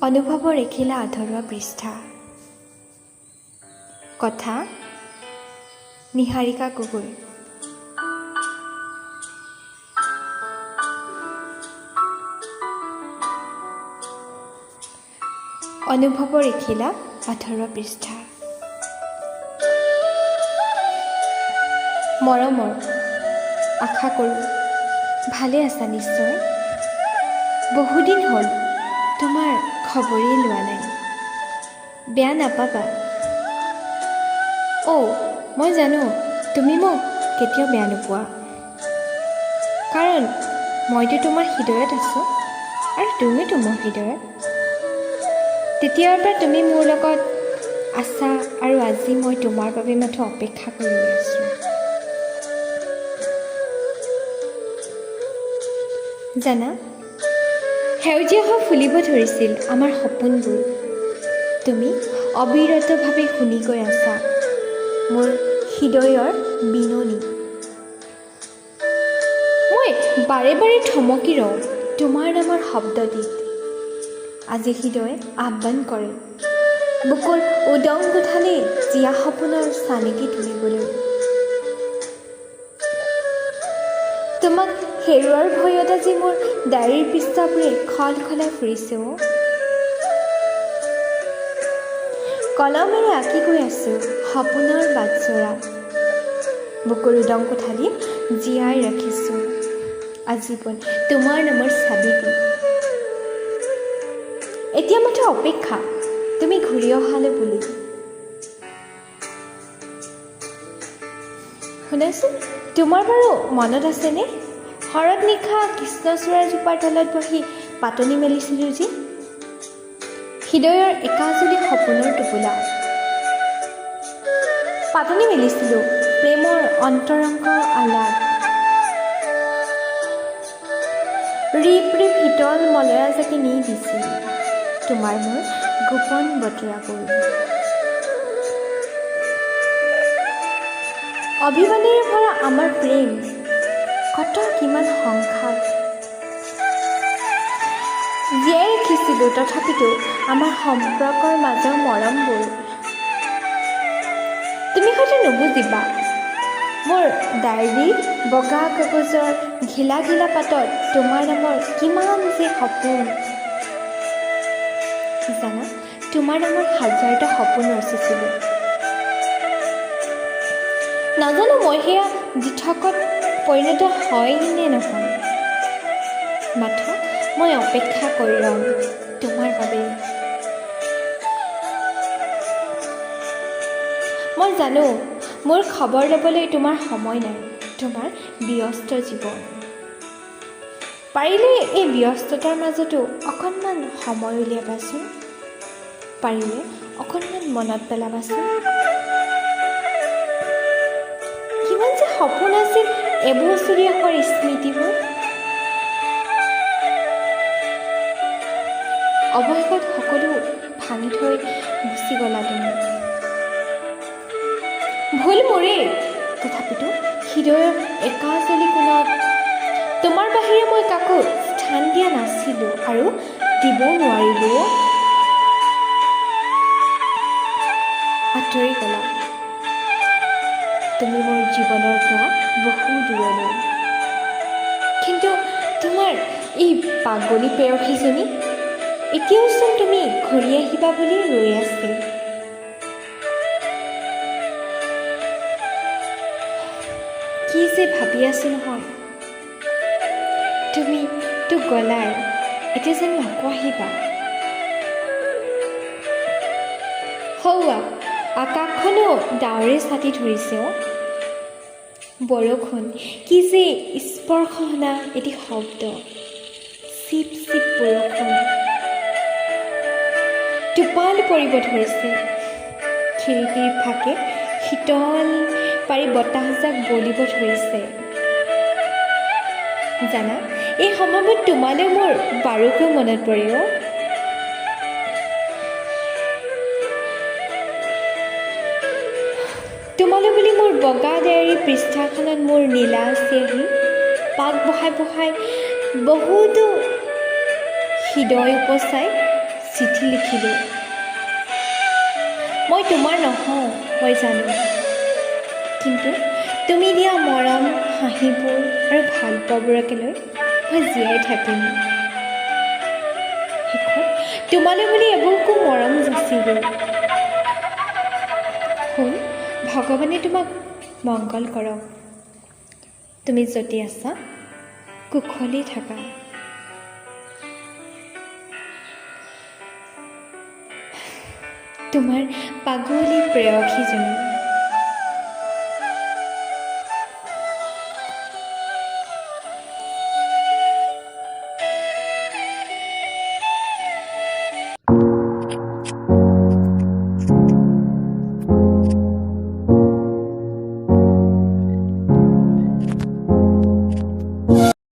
অনুভৱৰ এখিলা আধৰুৱা পৃষ্ঠা। কথা নিহাৰিকা গগৈ। অনুভৱৰ এখিলা আধৰুৱা পৃষ্ঠা। মৰমৰ, আশা কৰোঁ ভালে আছা নিশ্চয়। বহুদিন হ'ল তোমাৰ খবৰেই লোৱা নাই, বেয়া নাপাবা। মই জানো তুমি মোক কেতিয়াও বেয়া নোপোৱা, কাৰণ মইতো তোমাৰ হৃদয়ত আছোঁ আৰু তুমিতো মোৰ হৃদয়ত। তেতিয়াৰ পৰা তুমি মোৰ লগত আছা আৰু আজি মই তোমাৰ বাবে মাথো অপেক্ষা কৰি আছোঁ। জানা, সেউজীয়া হৈ ফুলিব ধৰিছিল আমাৰ সপোনবোৰ। তুমি অবিৰতভাৱে শুনি গৈ আছা মোৰ হৃদয়ৰ বিননি। মই বাৰে বাৰে থমকি ৰওঁ তোমাৰ নামৰ শব্দটিত। আজি হৃদয়ে আহ্বান কৰে বুকুৰ উদং কোঠালি জীয়া সপোনৰ চানেকি তুলিবলৈ। তোমাক হেৰুৱাৰ ভয়ত আজি মোৰ ডায়েৰীৰ পৃষ্ঠাবোৰে খলখলাই ফুৰিছে। কলমেৰে আঁকি গৈ আছোঁ সপোনৰ বাটচৰা। বুকুৰ উদং কোঠালি জীয়াই ৰাখিছোঁ আজীৱন তোমাৰ নামৰ চাবিটো। এতিয়া মাথো অপেক্ষা তুমি ঘূৰি অহালৈ বুলি। শুনাচোন, তোমাৰ বাৰু মনত আছেনে শৰৎ নিশা কৃষ্ণচূড়াৰ জোপাৰ তলত বহি পাতনি মেলিছিলোঁ যে? হৃদয়ৰ একাঁজলি সপোনৰ টোপোলা পাতনি মেলিছিলোঁ প্ৰেমৰ অন্তৰংগ আলাপ। ৰিপ ৰিপ শীতল মলয়া জাকি নি দিছিল তোমাৰ মোৰ গোপন বতৰাবোৰ। অভিমানেৰে ভৰা আমাৰ প্ৰেম কত কিমান সংঘাত জীয়াই ৰাখিছিলোঁ, তথাপিতো আমাৰ সম্পৰ্কৰ মাজৰ মৰমবোৰ। তুমি হয়তো নুবুজিবা মোৰ ডায়েৰীৰ বগা কাগজৰ ঘিলা ঘিলা পাতত তোমাৰ নামৰ কিমান যে সপোন। জানা, তোমাৰ নামৰ হাজাৰটা সপোন ৰচিছিলোঁ। নাজানো মই সেয়া দিঠকত পৰিণত হয় নে নহয়, মাথো মই অপেক্ষা কৰি ৰ'ম তোমাৰ বাবে। মই জানো মোৰ খবৰ ল'বলৈ তোমাৰ সময় নাই, তোমাৰ ব্যস্ত জীৱন। পাৰিলে এই ব্যস্ততাৰ মাজতো অকণমান সময় উলিয়াবাচোন, পাৰিলে অকণমান মনত পেলাবাচোন। কিমান যে সপোন আছিল এবছৰীয়াৰ স্মৃতিবোৰ। অৱশেষত সকলো ভাঙি থৈ গুচি গলা তুমি। ভুল মোৰেই, তথাপিতো হৃদয়ৰ একাঁজলি কোণত তোমাৰ বাহিৰে মই কাকো স্থান দিয়া নাছিলোঁ আৰু দিব নোৱাৰিলোঁ। আঁতৰি গলা তুমি মোৰ জীৱনৰ পৰা বহু দূৰলৈ। কিন্তু তোমাৰ এই পাগলী প্ৰেয়সীজনী এতিয়াওচোন তুমি ঘূৰি আহিবা বুলি ৰৈ আছে। কি যে ভাবি আছো নহয়, তুমিতো গলাই, এতিয়া যেন আকৌ আহিবা। হৌৱা আকাশখনো ডাৱৰে ছাতি ধৰিছে। বৰষুণ কি যে স্পৰ্শনা এটি শব্দ, চিপ চিপ বৰষুণ টোপাল পৰিব ধৰিছে। খিৰিকীৰ ফাকে শীতল পাৰি বতাহজাক বলিব ধৰিছে। জানা, এই সময়ত তোমালৈ মোৰ বাৰুকৈ মনত পৰে। তোমালৈ বুলি মোৰ বগা ডায়েৰীৰ পৃষ্ঠাখনত মোৰ নীলা চিয়াহী পাক বহাই বহাই বহুতো হৃদয় উপচাই চিঠি লিখিলোঁ। মই তোমাৰ নহওঁ, মই জানো, কিন্তু তুমি দিয়া মৰম, হাঁহিবোৰ আৰু ভাল পোৱাবোৰকে লৈ মই জীয়াই থাকিম। শেষত তোমালৈ বুলি এবুকু মৰম যাচিলোঁ। শুন, ভগৱানে তোমাক মংগল কৰক। তুমি য'তে আছা কুশলে থাকা। তোমাৰ পাগলী প্ৰেয়সীজনী।